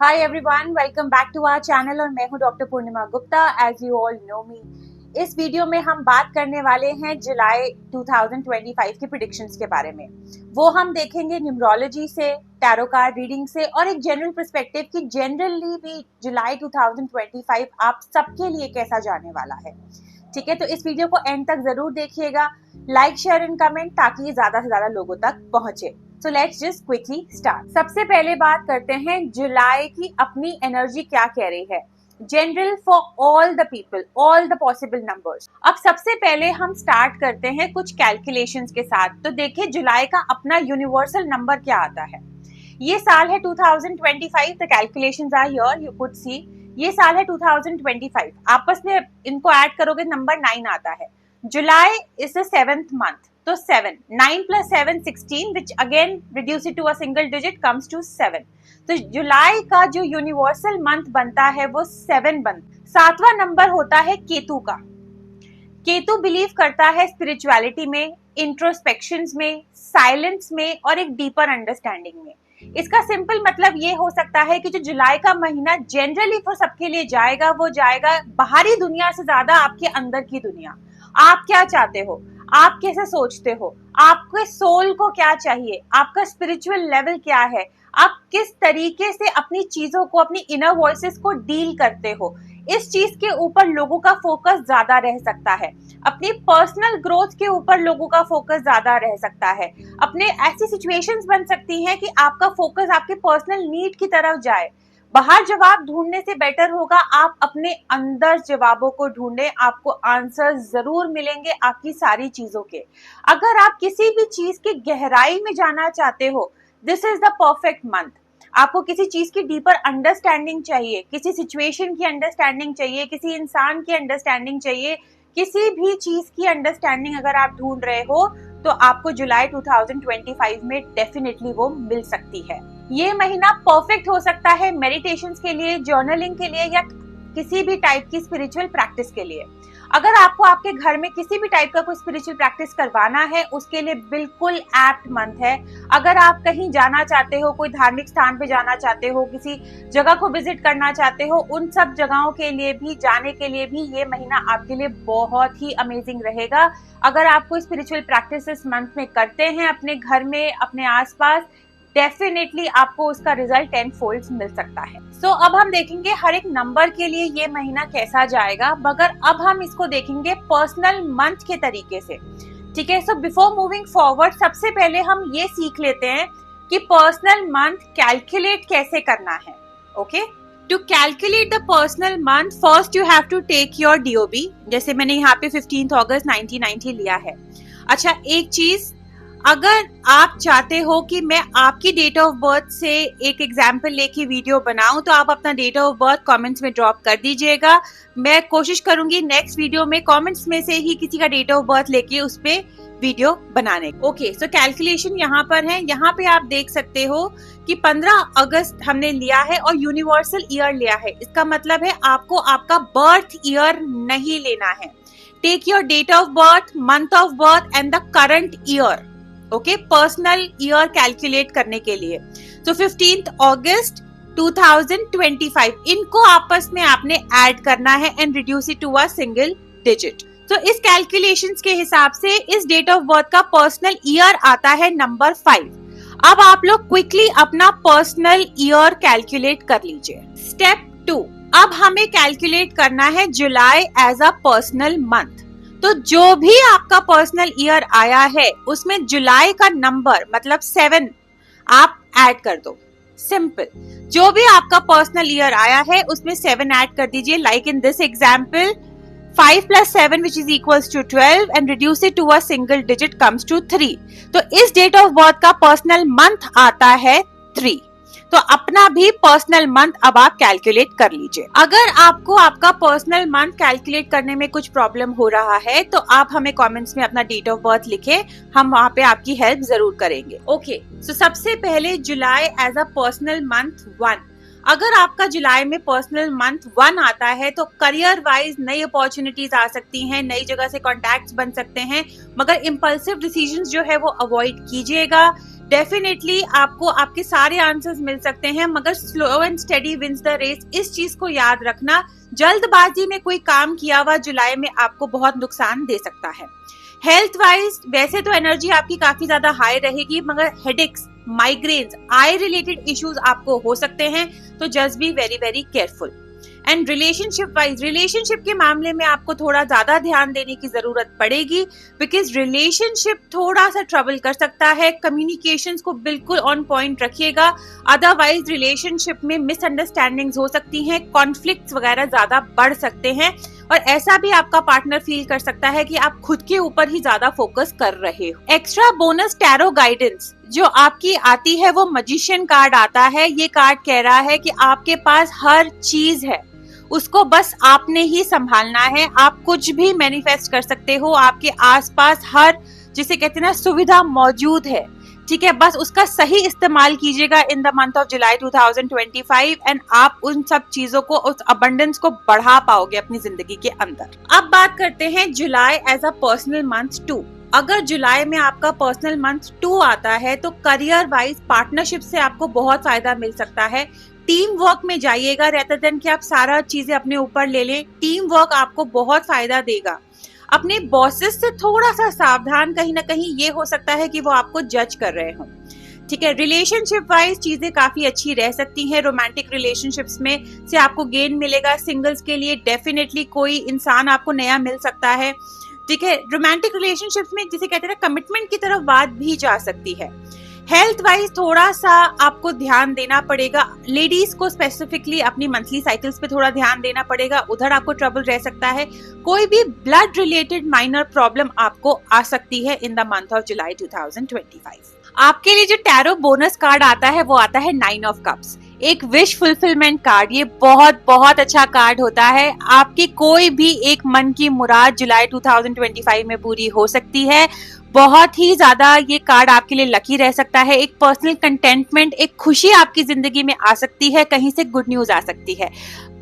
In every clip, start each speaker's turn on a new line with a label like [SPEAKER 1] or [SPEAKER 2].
[SPEAKER 1] Hi everyone, welcome back to our channel और मैं हूं doctor Purnima Gupta. As you all know me, इस video में हम बात करने वाले हैं जुलाई 2025 की प्रेडिक्शंस के बारे में। वो हम देखेंगे न्यूमरोलॉजी से, टैरो कार्ड रीडिंग से और एक जनरल पर्सपेक्टिव की जनरली भी जुलाई 2025 आप सबके लिए कैसा जाने वाला है। ठीक है, तो इस वीडियो को एंड तक जरूर देखिएगा, लाइक शेयर एंड कमेंट ताकि ये ज्यादा से ज्यादा लोगों तक पहुंचे। So let's just quickly start. सबसे पहले बात करते हैं जुलाई की अपनी एनर्जी क्या कह रही है। General for all the people, all the possible numbers. अब सबसे पहले हम स्टार्ट करते हैं कुछ कैलकुलेशंस के साथ। तो देखिए जुलाई का अपना यूनिवर्सल नंबर क्या आता है। ये साल है 2025, the calculations are here, you could see. ये साल है 2025, आपस में इनको ऐड करोगे नंबर 9 आता है। जुलाई इज द 7th month, तो 7, 9 plus 7 16, which again reduce it to a single digit comes to 7. तो जुलाई का जो यूनिवर्सल मंथ बनता है वो 7 बनता। 7वां नंबर होता है केतु का। केतु बिलीव करता है स्पिरिचुअलिटी में, इंट्रोस्पेक्शंस में, साइलेंस में और एक डीपर अंडरस्टैंडिंग में। इसका सिंपल मतलब ये हो सकता है कि जो जुलाई का महीना जनरली फॉर सबके लिए जाएगा, वो जाएगा बाहरी दुनिया से ज्यादा आपके अंदर की दुनिया। आप क्या चाहते हो, आप कैसे सोचते हो, आपके सोल को क्या चाहिए, आपका स्पिरिचुअल लेवल क्या है, आप किस तरीके से अपनी चीजों को, अपनी इनर वॉइसेस को डील करते हो, इस चीज के ऊपर लोगों का फोकस ज्यादा रह सकता है। अपनी पर्सनल ग्रोथ के ऊपर लोगों का फोकस ज्यादा रह सकता है। अपने ऐसी सिचुएशंस बन सकती हैं कि आपका फोकस आपके पर्सनल नीड की तरफ जाए। बाहर जवाब ढूंढने से बेटर होगा आप अपने अंदर जवाबों को ढूंढें, आपको आंसर जरूर मिलेंगे आपकी सारी चीजों के। अगर आप किसी भी चीज की गहराई में जाना चाहते हो, this is the perfect month. आपको किसी चीज की डीपर अंडरस्टैंडिंग चाहिए, किसी सिचुएशन की अंडरस्टैंडिंग चाहिए, किसी इंसान की अंडरस्टैंडिंग चाहिए, किसी भी चीज की अंडरस्टैंडिंग अगर आप ढूंढ रहे हो तो आपको जुलाई 2025 में डेफिनेटली वो मिल सकती है। ये महीना परफेक्ट हो सकता है मेडिटेशंस के लिए, जर्नलिंग के लिए या किसी भी टाइप की स्पिरिचुअल प्रैक्टिस के लिए। अगर आपको आपके घर में किसी भी टाइप का कोई स्पिरिचुअल प्रैक्टिस करवाना है, उसके लिए बिल्कुल एप्ट मंथ है। अगर आप कहीं जाना चाहते हो, कोई धार्मिक स्थान पे जाना चाहते हो, किसी जगह को विजिट करना चाहते हो, उन सब जगहों के लिए भी, जाने के लिए भी ये महीना आपके लिए बहुत ही अमेजिंग रहेगा। अगर आप कोई स्पिरिचुअल प्रैक्टिस इस मंथ में करते हैं अपने घर में, अपने आसपास, डेफिनेटली आपको उसका रिजल्ट 10 फोल्ड मिल सकता है। सो अब हम देखेंगे हर एक नंबर के लिए ये महीना कैसा जाएगा, मगर अब हम इसको देखेंगे पर्सनल मंथ के तरीके से। ठीक है, सो बिफोर मूविंग फॉरवर्ड सबसे पहले हम ये सीख लेते हैं कि पर्सनल मंथ कैलकुलेट कैसे करना है। Okay, to calculate the personal month first you have to take your DOB। जैसे मैंने यहाँ पे 15 अगस्त 1990 लिया है। अच्छा, एक चीज, अगर आप चाहते हो कि मैं आपकी डेट ऑफ बर्थ से एक एग्जाम्पल लेके वीडियो बनाऊं तो आप अपना डेट ऑफ बर्थ कमेंट्स में ड्रॉप कर दीजिएगा। मैं कोशिश करूंगी नेक्स्ट वीडियो में कमेंट्स में से ही किसी का डेट ऑफ बर्थ लेके उस पे वीडियो बनाने। ओके, सो कैलकुलेशन यहाँ पर है। यहाँ पे आप देख सकते हो कि 15 अगस्त हमने लिया है और यूनिवर्सल ईयर लिया है। इसका मतलब है आपको आपका बर्थ ईयर नहीं लेना है। Take your date of birth, month of birth and the current year. Okay, personal year calculate करने के लिए। तो 15 अगस्त 2025 इनको आपस में आपने ऐड करना है and reduce it to a single digit. तो इस कैलकुलेशंस के हिसाब से इस डेट ऑफ बर्थ का पर्सनल ईयर आता है नंबर 5। अब आप लोग क्विकली अपना पर्सनल ईयर कैलकुलेट कर लीजिए। स्टेप 2, अब हमें कैलकुलेट करना है जुलाई एज अ पर्सनल मंथ। तो जो भी आपका पर्सनल ईयर आया है उसमें जुलाई का नंबर मतलब 7 आप ऐड कर दो। सिंपल, जो भी आपका पर्सनल ईयर आया है उसमें 7 ऐड कर दीजिए। Like in this example 5 plus 7 which is equals to 12 and reduce it to a single digit comes to 3। तो इस डेट ऑफ बर्थ का पर्सनल मंथ आता है 3। तो अपना भी पर्सनल मंथ अब आप कैलकुलेट कर लीजिए। अगर आपको आपका पर्सनल मंथ कैलकुलेट करने में कुछ प्रॉब्लम हो रहा है तो आप हमें कमेंट्स में अपना डेट ऑफ बर्थ लिखे, हम वहाँ पे आपकी हेल्प जरूर करेंगे। ओके, सो सबसे पहले जुलाई एज अ पर्सनल मंथ 1। अगर आपका जुलाई में पर्सनल मंथ 1 आता है तो करियर वाइज नई अपॉर्चुनिटीज आ सकती हैं, नई जगह से कॉन्टैक्ट्स बन सकते हैं, मगर इम्पल्सिव डिसीजंस जो है वो अवॉइड कीजिएगा। डेफिनेटली आपको आपके सारे आंसर्स मिल सकते हैं, मगर slow and steady wins the race, इस चीज को याद रखना। जल्दबाजी में कोई काम किया हुआ जुलाई में आपको बहुत नुकसान दे सकता है। हेल्थ वाइज वैसे तो एनर्जी आपकी काफी ज्यादा हाई रहेगी, मगर headaches, migraines, I related issues आपको हो सकते हैं, तो just be very very careful. And relationship wise, relationship के मामले में आपको थोड़ा ज्यादा ध्यान देने की जरूरत पड़ेगी, बिकॉज रिलेशनशिप थोड़ा सा ट्रबल कर सकता है। कम्युनिकेशंस को बिल्कुल ऑन पॉइंट रखिएगा, अदरवाइज रिलेशनशिप में मिसअंडरस्टैंडिंग्स हो सकती हैं, कॉन्फ्लिक्ट्स वगैरह ज्यादा बढ़ सकते हैं, और ऐसा भी आपका पार्टनर फील कर सकता है कि आप खुद के ऊपर ही ज्यादा फोकस कर रहे हो। एक्स्ट्रा बोनस टैरो गाइडेंस जो आपकी आती है वो मैजिशियन कार्ड आता है। ये कार्ड कह रहा है कि आपके पास हर चीज है, उसको बस आपने ही संभालना है। आप कुछ भी मैनिफेस्ट कर सकते हो, आपके आसपास हर, जिसे कहते हैं ना, सुविधा मौजूद है, ठीक है। बस उसका सही इस्तेमाल कीजिएगा इन the month of July 2025 and आप उन सब चीजों को, उस अबंडेंस को बढ़ा पाओगे अपनी जिंदगी के अंदर। अब बात करते हैं जुलाई एज अ पर्सनल मंथ 2। अगर जुलाई में आपका पर्सनल मंथ 2 आता है तो करियर वाइज पार्टनरशिप से आपको बहुत फायदा मिल सकता है। टीम वर्क में जाइएगा रेदर देन कि आप सारा चीजें अपने ऊपर ले लें। टीम वर्क आपको बहुत फायदा देगा। अपने बॉसेस से थोड़ा सा सावधान, कहीं ना कहीं ये हो सकता है कि वो आपको जज कर रहे हो, ठीक है। रिलेशनशिप वाइज चीजें काफी अच्छी रह सकती हैं। रोमांटिक रिलेशनशिप्स में से आपको गेन मिलेगा। सिंगल्स के लिए डेफिनेटली कोई इंसान आपको नया मिल सकता है, ठीक है। रोमांटिक रिलेशनशिप्स में जिसे कहते हैं कमिटमेंट की तरफ बात भी जा सकती है। हेल्थ वाइज थोड़ा सा आपको ध्यान देना पड़ेगा। लेडीज को स्पेसिफिकली अपनी मंथली साइकिल्स पे थोड़ा ध्यान देना पड़ेगा, उधर आपको ट्रबल रह सकता है। कोई भी ब्लड रिलेटेड माइनर प्रॉब्लम आपको आ सकती है इन द मंथ ऑफ जुलाई 2025। आपके लिए जो टैरो बोनस कार्ड आता है वो आता है 9 ऑफ कप्स, एक विश फुलफिलमेंट कार्ड। ये बहुत बहुत अच्छा कार्ड होता है। आपकी कोई भी एक मन की मुराद जुलाई 2025 में पूरी हो सकती है। बहुत ही ज्यादा ये कार्ड आपके लिए लकी रह सकता है। एक पर्सनल कंटेंटमेंट, एक खुशी आपकी जिंदगी में आ सकती है, कहीं से गुड न्यूज आ सकती है।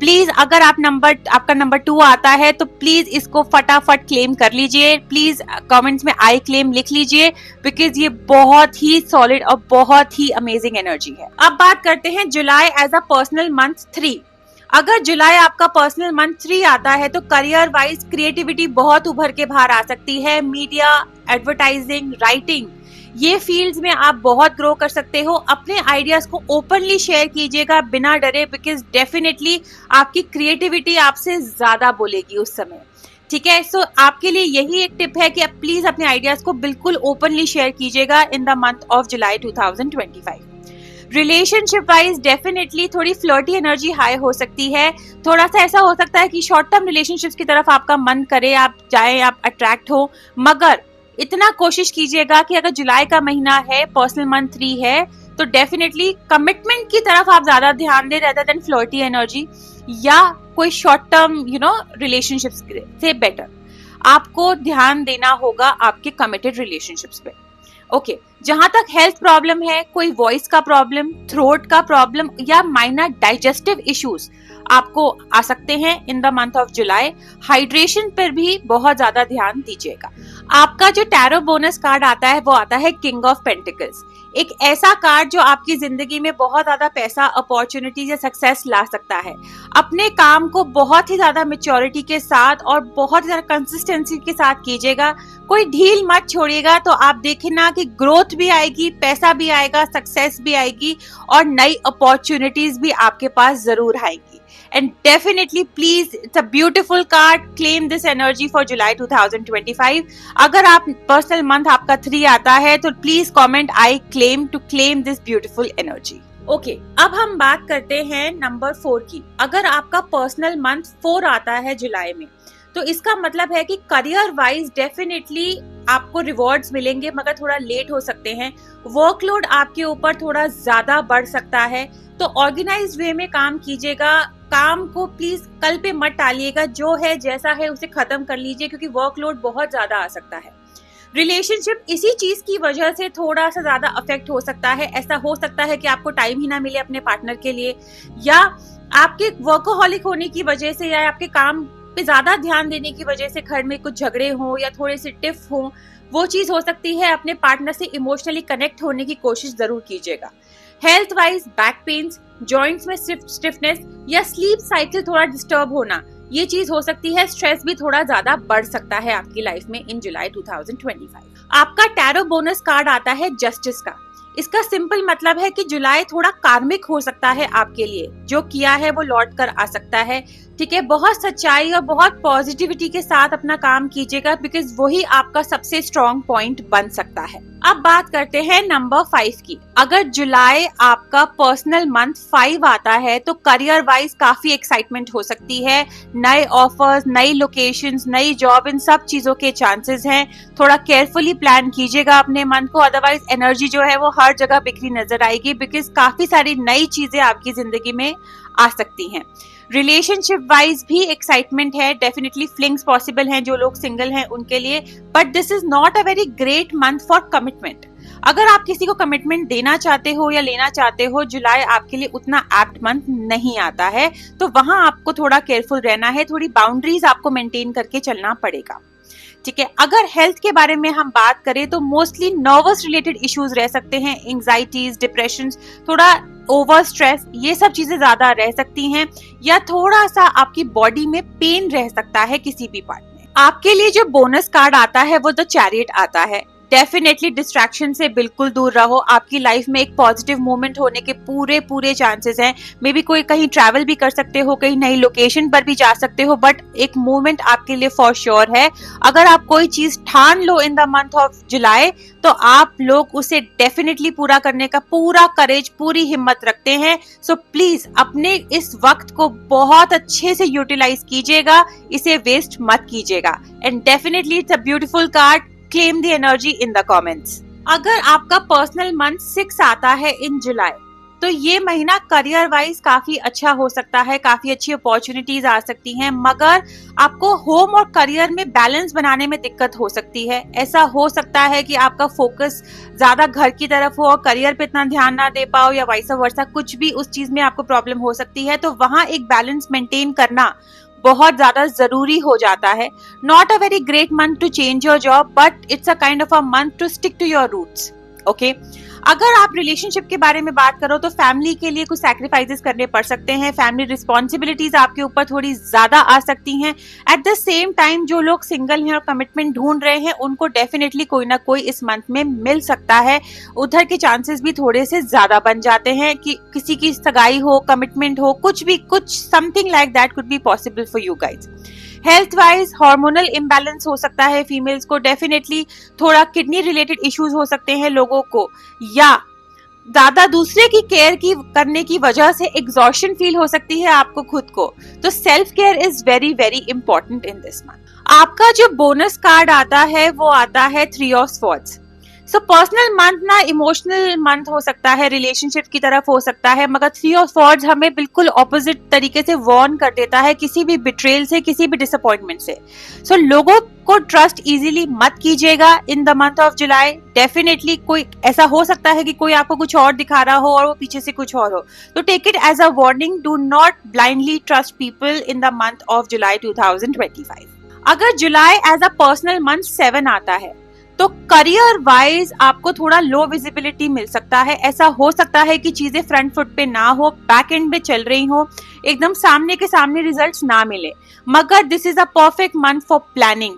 [SPEAKER 1] प्लीज अगर आपका नंबर 2 आता है तो प्लीज इसको फटाफट क्लेम कर लीजिए। प्लीज कमेंट्स में आई क्लेम लिख लीजिए, बिकॉज ये बहुत ही सॉलिड और बहुत ही अमेजिंग एनर्जी है। अब बात करते हैं जुलाई एज अ पर्सनल मंथ 3। अगर जुलाई आपका पर्सनल मंथ 3 आता है तो करियर वाइज क्रिएटिविटी बहुत उभर के बाहर आ सकती है। मीडिया, एडवर्टाइजिंग, राइटिंग, ये फील्ड्स में आप बहुत ग्रो कर सकते हो। अपने आइडियाज को ओपनली शेयर कीजिएगा बिना डरे, बिकॉज डेफिनेटली आपकी क्रिएटिविटी आपसे ज्यादा बोलेगी उस समय, ठीक है। सो आपके लिए यही एक टिप है कि आप प्लीज अपने आइडियाज को बिल्कुल ओपनली शेयर कीजिएगा इन the month of July 2025। Relationship wise definitely थोड़ी फ्लर्टी एनर्जी हाई हो सकती है। थोड़ा सा ऐसा हो सकता है कि शॉर्ट टर्म रिलेशनशिप्स की तरफ आपका मन करे, आप जाएं, आप अट्रैक्ट हो, मगर इतना कोशिश कीजिएगा कि अगर जुलाई का महीना है, पर्सनल मंथ 3 है, तो डेफिनेटली कमिटमेंट की तरफ आप ज्यादा ध्यान दें रेदर देन फ्लर्टी एनर्जी या कोई शॉर्ट टर्म रिलेशनशिप्स से बेटर आपको ध्यान देना होगा आपके कमिटेड रिलेशनशिप्स पे। ओके, जहां तक हेल्थ प्रॉब्लम है, कोई वॉइस का प्रॉब्लम, थ्रोट का प्रॉब्लम या माइनर डाइजेस्टिव इश्यूज आपको आ सकते हैं इन the month of July. Hydration पर भी बहुत ज्यादा ध्यान दीजिएगा। आपका जो टैरो बोनस कार्ड आता है वो आता है किंग ऑफ पेंटिकल्स, एक ऐसा कार्ड जो आपकी जिंदगी में बहुत ज्यादा पैसा, अपॉर्चुनिटीज या सक्सेस ला सकता है। अपने काम को बहुत ही ज्यादा मैच्योरिटी के साथ और बहुत ज्यादा कंसिस्टेंसी के साथ कीजिएगा। कोई ढील मत छोड़िएगा, तो आप देखें ना कि ग्रोथ भी आएगी, पैसा भी आएगा, सक्सेस भी आएगी और नई अपॉर्चुनिटीज भी आपके पास जरूर आएंगी। And definitely please, it's a beautiful card. Claim this energy for July 2025. अगर आप पर्सनल मंथ आपका 3 आता है तो please comment I claim to claim this beautiful energy. Okay, अब हम बात करते हैं नंबर 4 की। अगर आपका पर्सनल मंथ 4 आता है जुलाई में, तो इसका मतलब है कि करियर वाइज डेफिनेटली आपको रिवॉर्ड्स मिलेंगे, मगर थोड़ा लेट हो सकते हैं। वर्कलोड आपके ऊपर थोड़ा ज्यादा बढ़ सकता है, तो ऑर्गेनाइज्ड वे में काम कीजिएगा। काम को प्लीज कल पे मत टालिएगा, जो है जैसा है उसे खत्म कर लीजिए, क्योंकि वर्कलोड बहुत ज्यादा आ सकता है। रिलेशनशिप इसी चीज की वजह से थोड़ा सा ज्यादा अफेक्ट हो सकता है। ऐसा हो सकता है कि आपको टाइम ही ना मिले अपने पार्टनर के लिए, या आपके वर्कोहॉलिक होने की वजह से, या आपके काम पे ज्यादा ध्यान देने की वजह से घर में कुछ झगड़े हो या थोड़े से टिफ हो, वो चीज हो सकती है। अपने पार्टनर से इमोशनली कनेक्ट होने की कोशिश जरूर कीजिएगा। Health wise back pains, joints में स्टिफनेस या स्लीप साइकिल थोड़ा डिस्टर्ब होना, ये चीज हो सकती है। स्ट्रेस भी थोड़ा ज्यादा बढ़ सकता है आपकी लाइफ में इन जुलाई 2025। आपका टैरो बोनस कार्ड आता है जस्टिस का। इसका सिंपल मतलब है कि जुलाई थोड़ा कार्मिक हो सकता है आपके लिए, जो किया है वो लौट कर आ सकता है। ठीक है, बहुत सच्चाई और बहुत पॉजिटिविटी के साथ अपना काम कीजिएगा, बिकॉज वही आपका सबसे स्ट्रॉन्ग पॉइंट बन सकता है। अब बात करते हैं नंबर 5 की। अगर जुलाई आपका पर्सनल मंथ 5 आता है तो करियर वाइज काफी एक्साइटमेंट हो सकती है। नए ऑफर्स, नई लोकेशंस, नई जॉब, इन सब चीजों के चांसेस हैं। थोड़ा केयरफुली प्लान कीजिएगा अपने मंथ को, अदरवाइज एनर्जी जो है वो हर जगह बिखरी नजर आएगी, बिकॉज काफी सारी नई चीजें आपकी जिंदगी में आ सकती हैं। रिलेशनशिप वाइज भी एक्साइटमेंट है, डेफिनेटली फ्लिंग्स पॉसिबल हैं जो लोग सिंगल हैं उनके लिए, but this is not a very great month for commitment. अगर आप किसी को कमिटमेंट देना चाहते हो या लेना चाहते हो, जुलाई आपके लिए उतना एप्ट मंथ नहीं आता है, तो वहां आपको थोड़ा केयरफुल रहना है, थोड़ी बाउंड्रीज आपको मेंटेन करके चलना पड़ेगा। ठीक है, अगर हेल्थ के बारे में हम बात करें तो मोस्टली नर्वस रिलेटेड इश्यूज रह सकते हैं, एंजाइटीज, डिप्रेशन, थोड़ा ओवर स्ट्रेस, ये सब चीजें ज्यादा रह सकती हैं, या थोड़ा सा आपकी बॉडी में पेन रह सकता है किसी भी पार्ट में। आपके लिए जो बोनस कार्ड आता है वो द चैरियट आता है। डेफिनेटली डिस्ट्रैक्शन से बिल्कुल दूर रहो। आपकी लाइफ में एक पॉजिटिव मोमेंट होने के पूरे चांसेस हैं। मे बी कोई कहीं ट्रैवल भी कर सकते हो, कहीं नई लोकेशन पर भी जा सकते हो, बट एक मोमेंट आपके लिए फॉर श्योर है। अगर आप कोई चीज ठान लो in the month of July तो आप लोग उसे डेफिनेटली पूरा करने का पूरा करेज, पूरी हिम्मत रखते हैं। सो प्लीज अपने इस वक्त को बहुत अच्छे से यूटिलाइज कीजिएगा, इसे वेस्ट मत कीजिएगा। And definitely it's a beautiful card. Claim the energy in the comments. अगर आपका पर्सनल मंथ 6 आता है इन जुलाई, तो ये महीना करियर वाइज काफी अच्छा हो सकता है, काफी अच्छी अपॉर्चुनिटीज आ सकती हैं, मगर आपको होम और करियर में बैलेंस बनाने में दिक्कत हो सकती है। ऐसा हो सकता है कि आपका फोकस ज्यादा घर की तरफ हो और करियर पे इतना ध्यान ना दे पाओ, या वाइस वर्सा, कुछ भी उस चीज में आपको प्रॉब्लम हो सकती है। तो वहां एक बैलेंस मेंटेन करना बहुत ज्यादा जरूरी हो जाता है। Not a very great month to change your job, but it's a kind of a month to stick to your roots. Okay, अगर आप रिलेशनशिप के बारे में बात करो तो फैमिली के लिए कुछ सैक्रिफाइसेस करने पड़ सकते हैं। फैमिली रिस्पॉन्सिबिलिटीज आपके ऊपर थोड़ी ज्यादा आ सकती हैं। एट द सेम टाइम जो लोग सिंगल हैं और कमिटमेंट ढूंढ रहे हैं, उनको डेफिनेटली कोई ना कोई इस मंथ में मिल सकता है। उधर के चांसेस भी थोड़े से ज्यादा बन जाते हैं कि किसी की सगाई हो, कमिटमेंट हो, कुछ something like that could be possible for you guys. Health wise hormonal imbalance हो सकता है फीमेल्स को, डेफिनेटली थोड़ा किडनी रिलेटेड इश्यूज हो सकते हैं लोगों को, या ज्यादा दूसरे की केयर की करने की वजह से एग्जॉशन फील हो सकती है आपको खुद को। तो self care is very very important in this month. आपका जो बोनस कार्ड आता है वो आता है 3 of swords. So personal month ना इमोशनल मंथ हो सकता है, रिलेशनशिप की तरफ हो सकता है, मगर 3 ऑफ स्वॉर्ड्स हमें बिल्कुल ऑपोजिट तरीके से वार्न कर देता है किसी भी बिट्रेल से, किसी भी डिसअपॉइंटमेंट से। सो लोगों को ट्रस्ट इजीली मत कीजिएगा इन the month of July. Definitely कोई ऐसा हो सकता है कि कोई आपको कुछ और दिखा रहा हो और वो पीछे से कुछ और हो, तो take it as a warning. Do not blindly trust people in the month of July 2025। अगर जुलाई एज अ पर्सनल मंथ 7 आता है तो करियर वाइज आपको थोड़ा लो विजिबिलिटी मिल सकता है। ऐसा हो सकता है कि चीजें फ्रंट फुट पे ना हो, बैक एंड में चल रही हो, एकदम सामने के सामने रिजल्ट्स ना मिले, मगर this is a perfect month for planning.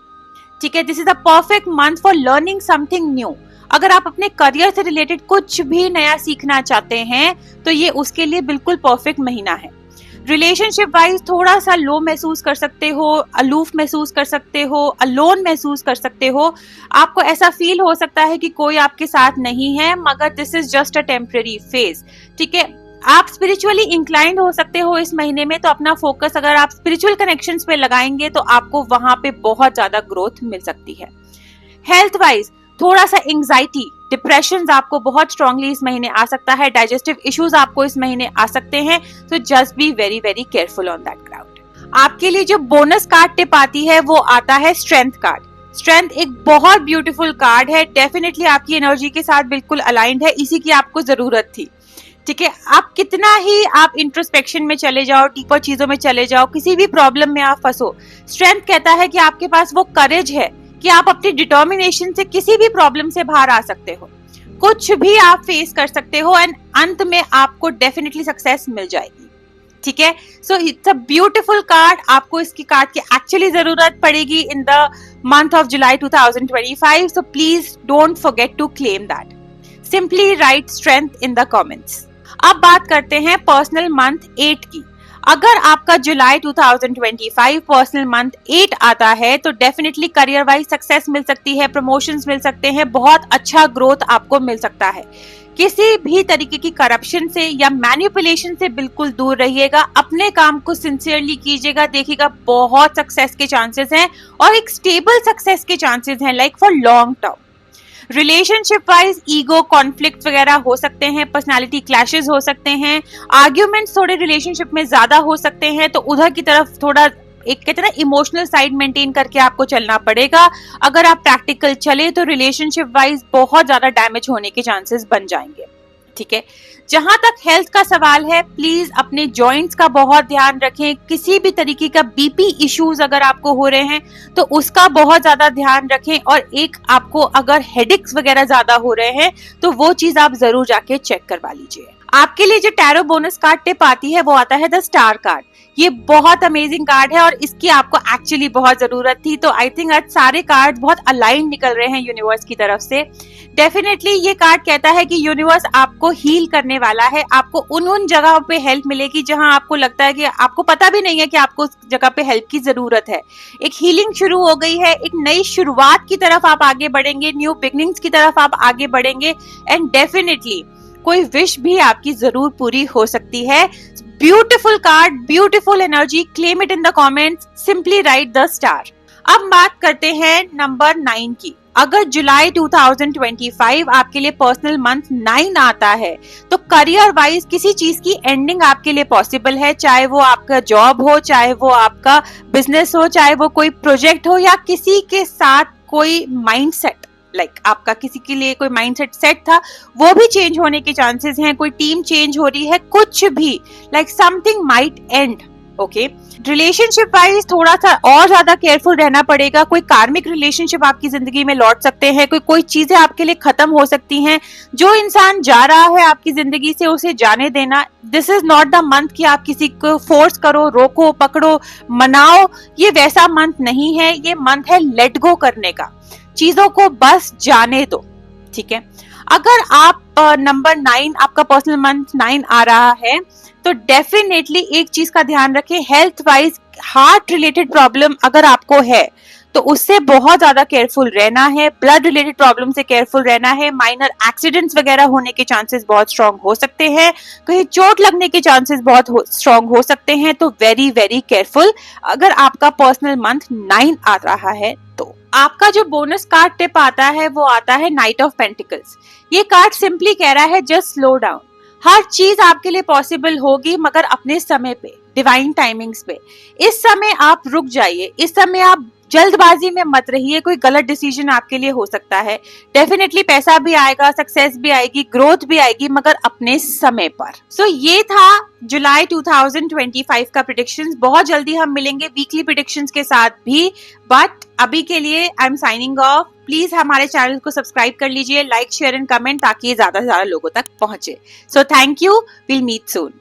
[SPEAKER 1] ठीक है, this is a perfect month for learning something new. अगर आप अपने करियर से रिलेटेड कुछ भी नया सीखना चाहते हैं तो ये उसके लिए बिल्कुल परफेक्ट महीना है। रिलेशनशिप वाइज थोड़ा सा लो महसूस कर सकते हो, अलूफ महसूस कर सकते हो, अलोन महसूस कर सकते हो। आपको ऐसा फील हो सकता है कि कोई आपके साथ नहीं है, मगर this is just a temporary phase. ठीक है, आप स्पिरिचुअली इंक्लाइंड हो सकते हो इस महीने में, तो अपना फोकस अगर आप स्पिरिचुअल कनेक्शंस पे लगाएंगे तो आपको वहां पे बहुत ज्यादा ग्रोथ मिल सकती है। हेल्थ वाइज थोड़ा सा एंजाइटी, डिप्रेशन आपको बहुत स्ट्रांगली इस महीने आ सकता है, डाइजेस्टिव इश्यूज आपको इस महीने आ सकते हैं, तो just be very very careful on that ground. आपके लिए जो बोनस कार्ड टिप आती है वो आता है स्ट्रेंथ कार्ड। स्ट्रेंथ एक बहुत ब्यूटीफुल कार्ड है, डेफिनेटली आपकी एनर्जी के साथ बिल्कुल अलाइंड है, इसी की आपको जरूरत थी। ठीक है, आप कितना ही आप इंट्रोस्पेक्शन में चले जाओ, डीपर चीजों में चले जाओ, किसी भी प्रॉब्लम में आप फंसो, स्ट्रेंथ कहता है कि आपके पास वो करेज है कि आप अपनी डिटर्मिनेशन से किसी भी प्रॉब्लम से बाहर आ सकते हो, कुछ भी आप फेस कर सकते हो एंड अंत में आपको डेफिनेटली सक्सेस मिल जाएगी। ठीक है, so it's a beautiful card. आपको इसकी कार्ड की एक्चुअली जरूरत पड़ेगी in the month of July 2025, so please don't forget to claim that. Simply write strength in the comments. अब बात करते हैं पर्सनल मंथ 8 की। अगर आपका जुलाई 2025 पर्सनल मंथ 8 आता है तो डेफिनेटली करियर वाइज सक्सेस मिल सकती है, प्रमोशंस मिल सकते हैं, बहुत अच्छा ग्रोथ आपको मिल सकता है। किसी भी तरीके की करप्शन से या मैनिपुलेशन से बिल्कुल दूर रहिएगा, अपने काम को सिंसियरली कीजिएगा, देखिएगा बहुत सक्सेस के चांसेस हैं और एक स्टेबल सक्सेस के चांसेस हैं, like for long term. Relationship wise ego conflict वगैरह हो सकते हैं, पर्सनालिटी क्लैशेस हो सकते हैं, आर्ग्यूमेंट्स थोड़े रिलेशनशिप में ज्यादा हो सकते हैं, तो उधर की तरफ थोड़ा एक कहते हैं ना इमोशनल साइड मेंटेन करके आपको चलना पड़ेगा। अगर आप प्रैक्टिकल चले तो रिलेशनशिप वाइज बहुत ज्यादा डैमेज होने के चांसेस बन जाएंगे। ठीक है, जहां तक हेल्थ का सवाल है, प्लीज अपने जॉइंट्स का बहुत ध्यान रखें। किसी भी तरीके का बीपी इश्यूज अगर आपको हो रहे हैं तो उसका बहुत ज्यादा ध्यान रखें, और एक आपको अगर हेडेक्स वगैरह ज्यादा हो रहे हैं तो वो चीज आप जरूर जाके चेक करवा लीजिए। आपके लिए जो टैरो बोनस कार्ड टिप आती है वो आता है द स्टार कार्ड। ये बहुत अमेजिंग कार्ड है और इसकी आपको एक्चुअली बहुत जरूरत थी, तो आई थिंक आज सारे कार्ड बहुत अलाइन निकल रहे हैं यूनिवर्स की तरफ से। डेफिनेटली ये कार्ड कहता है कि यूनिवर्स आपको हील करने वाला है, आपको उन जगहों पे हेल्प मिलेगी जहां आपको लगता है कि आपको पता भी नहीं है कि आपको उस जगह पे हेल्प की जरूरत है। एक हीलिंग शुरू हो गई है, एक नई शुरुआत की तरफ आप आगे बढ़ेंगे, न्यू बिगनिंग्स की तरफ आप आगे बढ़ेंगे एंड डेफिनेटली कोई विश भी आपकी जरूर पूरी हो सकती है। Beautiful card, beautiful energy, claim it in the comments, simply write the star. अब बात करते हैं नंबर 9 की। अगर जुलाई 2025 आपके लिए पर्सनल मंथ 9 आता है तो करियर वाइज किसी चीज की एंडिंग आपके लिए पॉसिबल है, चाहे वो आपका जॉब हो, चाहे वो आपका बिजनेस हो, चाहे वो कोई प्रोजेक्ट हो, या किसी के साथ कोई माइंडसेट, लाइक आपका किसी के लिए कोई माइंडसेट सेट था वो भी चेंज होने के चांसेस हैं, कोई टीम चेंज हो रही है, कुछ भी, like something might and. Okay, relationship wise थोड़ा सा और ज्यादा केयरफुल रहना पड़ेगा। कोई कार्मिक रिलेशनशिप आपकी जिंदगी में लौट सकते हैं, कोई चीजें आपके लिए खत्म हो सकती हैं। जो इंसान जा रहा है आपकी जिंदगी से उसे जाने देना। This is not the month कि आप किसी को फोर्स करो, रोको, पकड़ो, मनाओ, ये वैसा मंथ नहीं है। ये मंथ है लेट गो करने का, चीजों को बस जाने दो। ठीक है, अगर आप नंबर 9 आपका पर्सनल मंथ 9 आ रहा है तो डेफिनेटली एक चीज का ध्यान रखें, health wise heart related problem अगर आपको है तो उससे बहुत ज्यादा केयरफुल रहना है, ब्लड रिलेटेड प्रॉब्लम से केयरफुल रहना है, माइनर एक्सीडेंट्स वगैरह होने के चांसेस बहुत स्ट्रांग हो सकते हैं, कहीं चोट लगने के चांसेस बहुत स्ट्रांग हो सकते हैं, तो वेरी वेरी केयरफुल अगर आपका पर्सनल मंथ 9 आ रहा है तो। आपका जो बोनस कार्ड टिप आता है वो आता है नाइट ऑफ पेंटिकल्स। ये कार्ड सिंपली कह रहा है जस्ट स्लो डाउन। हर चीज आपके लिए पॉसिबल होगी मगर अपने समय पे, डिवाइन टाइमिंग्स पे। इस समय आप रुक जाइए, इस समय आप जल्दबाजी में मत रहिए, कोई गलत डिसीजन आपके लिए हो सकता है। डेफिनेटली पैसा भी आएगा, सक्सेस भी आएगी, ग्रोथ भी आएगी, मगर अपने समय पर। सो ये था जुलाई 2025 का प्रेडिक्शंस। बहुत जल्दी हम मिलेंगे वीकली प्रेडिक्शंस के साथ भी, बट अभी के लिए I am signing off. Please हमारे चैनल को सब्सक्राइब कर लीजिए, लाइक, शेयर एंड कमेंट, ताकि ये ज्यादा से ज्यादा लोगों तक पहुंचे। So thank you, will meet soon.